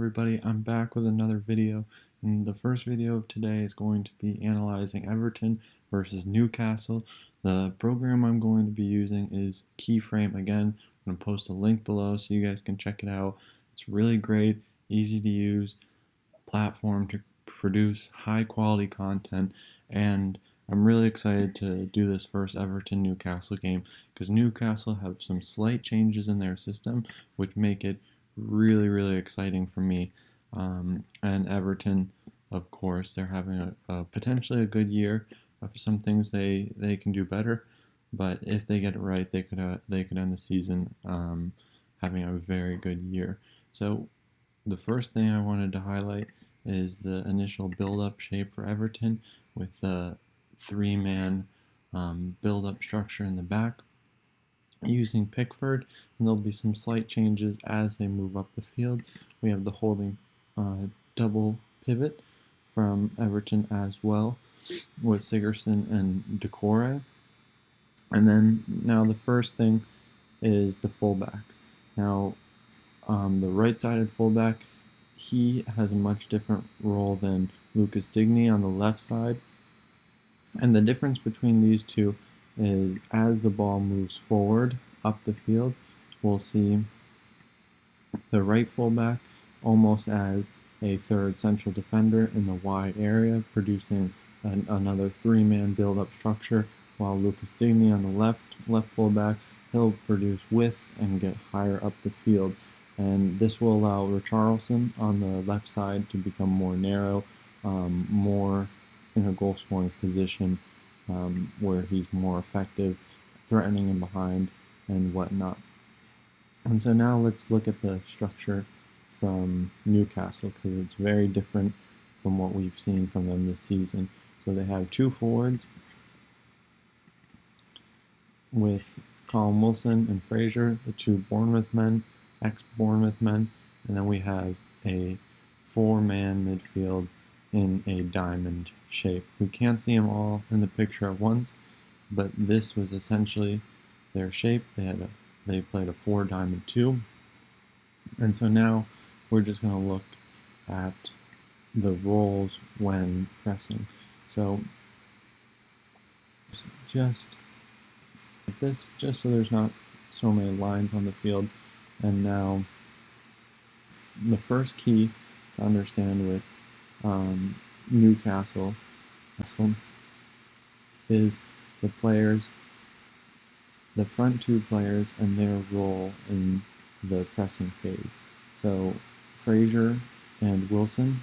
everybody, I'm back with another video, and the first video of today is going to be analyzing Everton versus Newcastle. The program I'm going to be using is Keyframe. Again, I'm going to post a link below so you guys can check it out. It's really great, easy to use platform to produce high quality content, and I'm really excited to do this first Everton Newcastle game because Newcastle have some slight changes in their system which make it really exciting for me. And Everton, of course, they're having a potentially a good year. Of some things they can do better, but if they get it right, they could end the season having a very good year. So the first thing I wanted to highlight is the initial build-up shape for Everton with the three-man build-up structure in the back using Pickford, and there'll be some slight changes as they move up the field. We have the holding double pivot from Everton as well with Sigurdsson and Decore. And then now the first thing is the fullbacks. Now the right-sided fullback, he has a much different role than Lucas Digne on the left side. And the difference between these two is as the ball moves forward up the field, we'll see the right fullback almost as a third central defender in the wide area, producing another three-man build-up structure, while Lucas Digne on the left fullback, he'll produce width and get higher up the field. And this will allow Richarlison on the left side to become more narrow, more in a goal-scoring position, where he's more effective, threatening in behind and whatnot. And so now let's look at the structure from Newcastle, because it's very different from what we've seen from them this season. So they have two forwards with Callum Wilson and Fraser, the two Bournemouth men, ex-Bournemouth men, and then we have a four-man midfield in a diamond shape. We can't see them all in the picture at once, but this was essentially their shape. They played a 4-diamond-2, and so now we're just going to look at the roles when pressing. So just like this, just so there's not so many lines on the field. And now the first key to understand with Newcastle is the players, the front two players and their role in the pressing phase. So Fraser and Wilson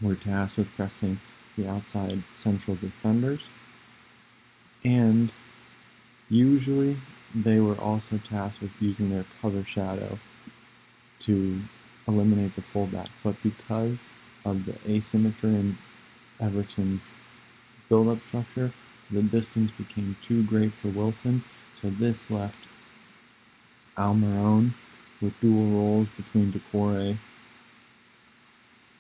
were tasked with pressing the outside central defenders, and usually they were also tasked with using their cover shadow to eliminate the fullback. But because of the asymmetry in Everton's build-up structure, the distance became too great for Wilson, so this left Almiron with dual roles between Decore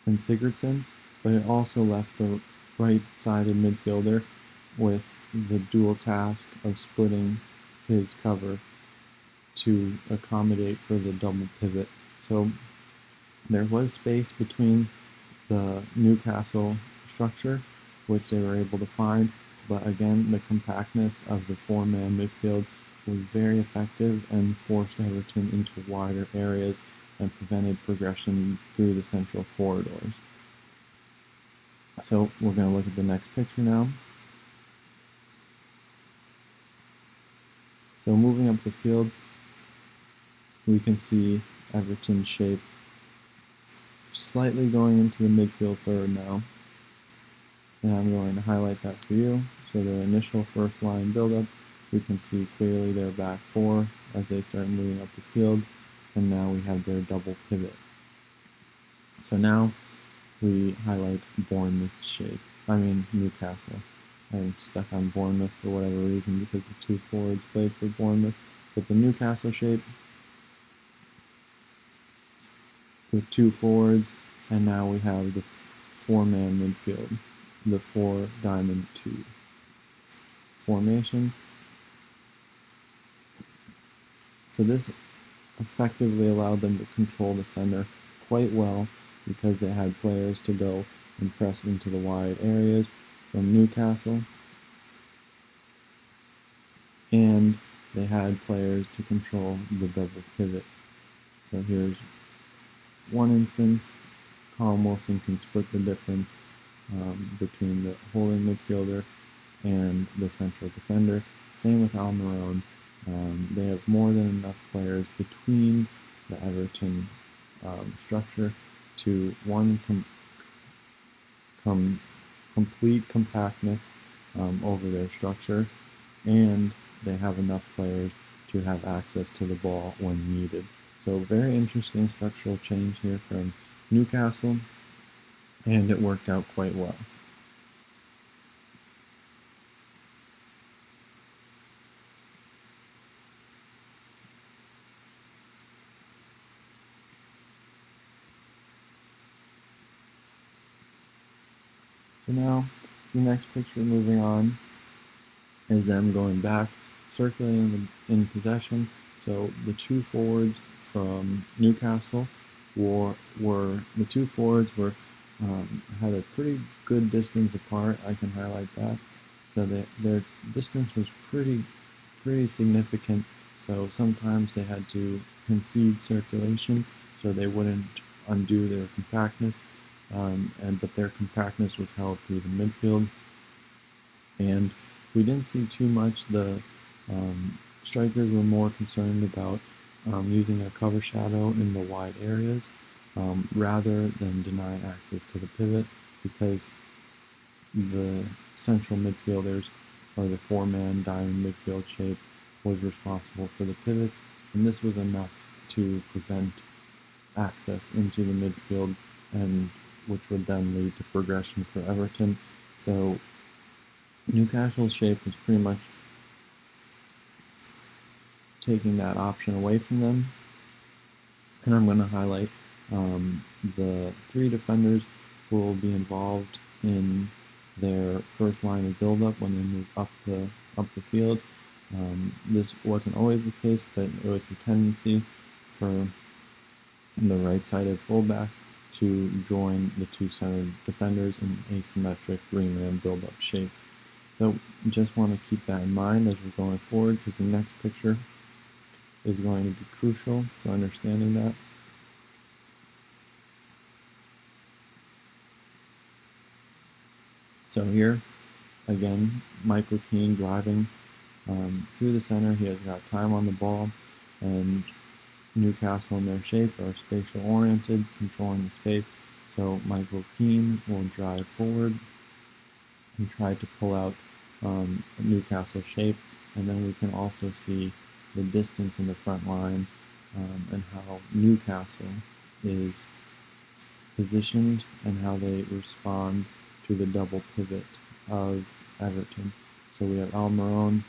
and Sigurdsson, but it also left the right-sided midfielder with the dual task of splitting his cover to accommodate for the double pivot. So there was space between the Newcastle structure, which they were able to find, but again, the compactness of the four-man midfield was very effective and forced Everton into wider areas and prevented progression through the central corridors. So we're going to look at the next picture now. So moving up the field, we can see Everton's shape slightly going into the midfield third now. And I'm going to highlight that for you. So their initial first line build-up, we can see clearly their back four as they start moving up the field, and now we have their double pivot. So now we highlight Bournemouth's shape. Newcastle. I'm stuck on Bournemouth for whatever reason because the two forwards played for Bournemouth. But the Newcastle shape with two forwards, and now we have the four-man midfield, the 4-diamond-2 formation. So this effectively allowed them to control the center quite well because they had players to go and press into the wide areas from Newcastle, and they had players to control the double pivot. So here's one instance. Colin Wilson can split the difference between the holding midfielder and the central defender. Same with Almiron. They have more than enough players between the Everton structure to one complete compactness over their structure, and they have enough players to have access to the ball when needed. So very interesting structural change here from Newcastle, and it worked out quite well. So now, the next picture moving on is them going back, circulating in possession. So the two forwards from Newcastle the two forwards had a pretty good distance apart. I can highlight that. So their distance was pretty significant. So sometimes they had to concede circulation so they wouldn't undo their compactness. But their compactness was held through the midfield, and we didn't see too much. The strikers were more concerned about using a cover shadow in the wide areas rather than deny access to the pivot, because the central midfielders, or the four-man diamond midfield shape, was responsible for the pivots, and this was enough to prevent access into the midfield, and which would then lead to progression for Everton. So Newcastle's shape was pretty much taking that option away from them. And I'm going to highlight the three defenders who will be involved in their first line of build-up when they move up the field. This wasn't always the case, but it was the tendency for the right-sided fullback to join the two center defenders in asymmetric three-man build-up shape. So just want to keep that in mind as we're going forward, because the next picture is going to be crucial for understanding that. So here, again, Michael Keane driving through the center. He has got time on the ball, and Newcastle in their shape are spatial oriented, controlling the space. So Michael Keane will drive forward and try to pull out Newcastle shape, and then we can also see the distance in the front line and how Newcastle is positioned and how they respond to the double pivot of Everton. So we have Almiron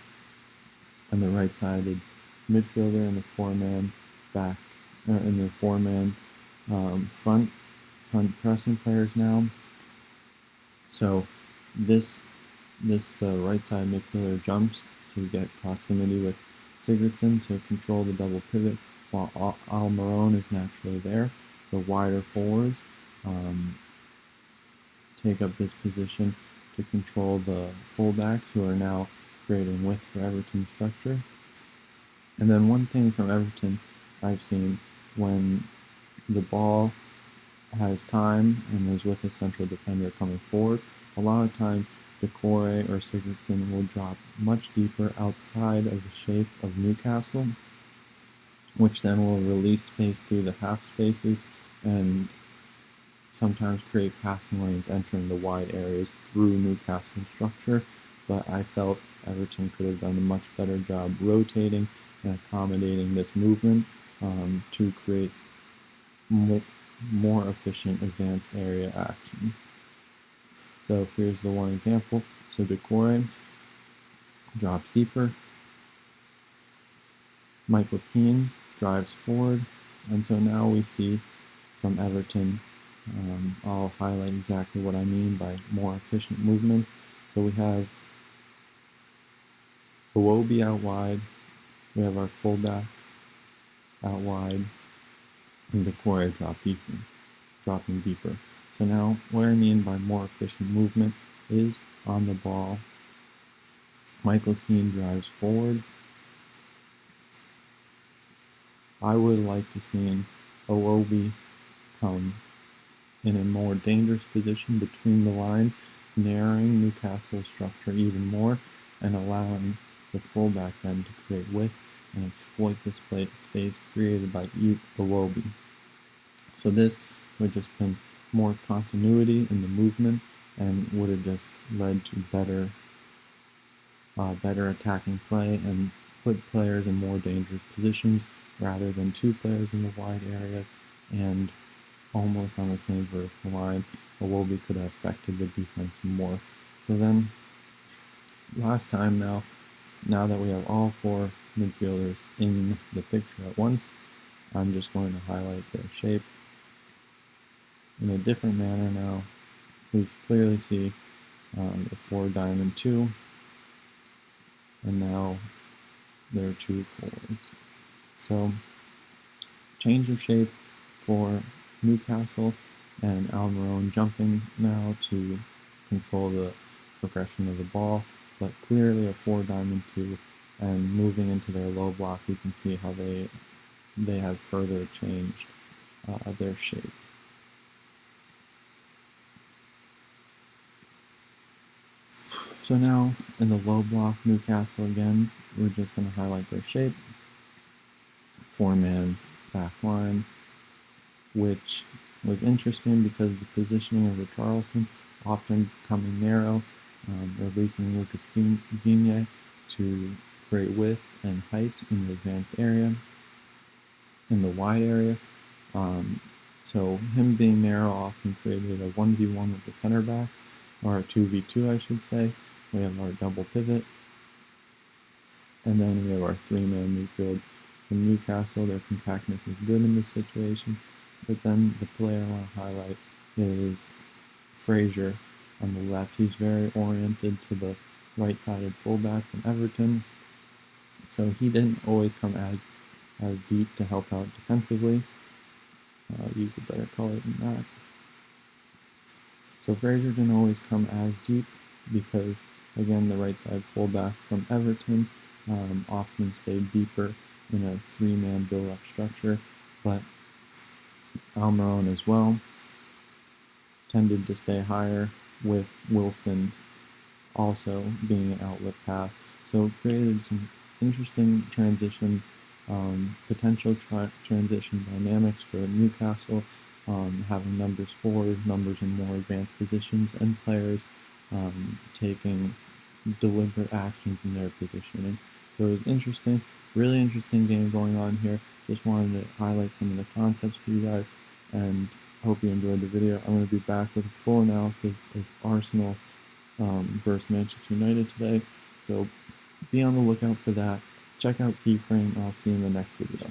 on the right-sided midfielder and the four-man back, in the four-man front pressing players now. So the right side midfielder jumps to get proximity with Sigurdsson to control the double pivot, while Almiron is naturally there. The wider forwards take up this position to control the fullbacks, who are now creating width for Everton's structure. And then one thing from Everton I've seen, when the ball has time and is with a central defender coming forward, a lot of time Decore or Sigurdsson will drop much deeper outside of the shape of Newcastle, which then will release space through the half spaces and sometimes create passing lanes entering the wide areas through Newcastle's structure. But I felt Everton could have done a much better job rotating and accommodating this movement to create more efficient advanced area actions. So here's the one example. So Decore drops deeper, Michael Keane drives forward, and so now we see from Everton, I'll highlight exactly what I mean by more efficient movement. So we have Iwobi out wide, we have our fullback out wide, and Decore dropping deeper. So now what I mean by more efficient movement is on the ball, Michael Keane drives forward. I would like to see Iwobi come in a more dangerous position between the lines, narrowing Newcastle's structure even more and allowing the fullback then to create width and exploit the space created by Iwobi. So this would just been more continuity in the movement and would have just led to better attacking play and put players in more dangerous positions rather than two players in the wide areas and almost on the same vertical line. Iwobi could have affected the defense more. So then, last time now that we have all four midfielders in the picture at once, I'm just going to highlight their shape in a different manner now. We clearly see the 4 diamond 2, and now there are 2 forwards. So, change of shape for Newcastle and Almiron jumping now to control the progression of the ball, but clearly a 4 diamond 2, and moving into their low block, you can see how they have further changed their shape. So now in the low block, Newcastle again, we're just going to highlight their shape. 4-man back line, which was interesting because the positioning of Richarlison often coming narrow, releasing Lucas Digne to create width and height in the advanced area, in the wide area. So him being narrow often created a 1v1 with the center backs, or a 2v2 I should say. We have our double pivot, and then we have our 3-man midfield. From Newcastle, their compactness is good in this situation, but then the player I want to highlight is Fraser on the left. He's very oriented to the right-sided fullback from Everton, so he didn't always come as deep to help out defensively. I'll use a better color than that. So Fraser didn't always come as deep because, again, the right side fullback from Everton often stayed deeper in a 3-man build-up structure, but Almiron as well tended to stay higher, with Wilson also being an outlet pass. So it created some interesting potential transition dynamics for Newcastle, having numbers forward, numbers in more advanced positions, and players taking deliberate actions in their positioning. So it was interesting, really interesting game going on here. Just wanted to highlight some of the concepts for you guys, and hope you enjoyed the video. I'm going to be back with a full analysis of Arsenal versus Manchester United today, so be on the lookout for that. Check out Keyframe, and I'll see you in the next video.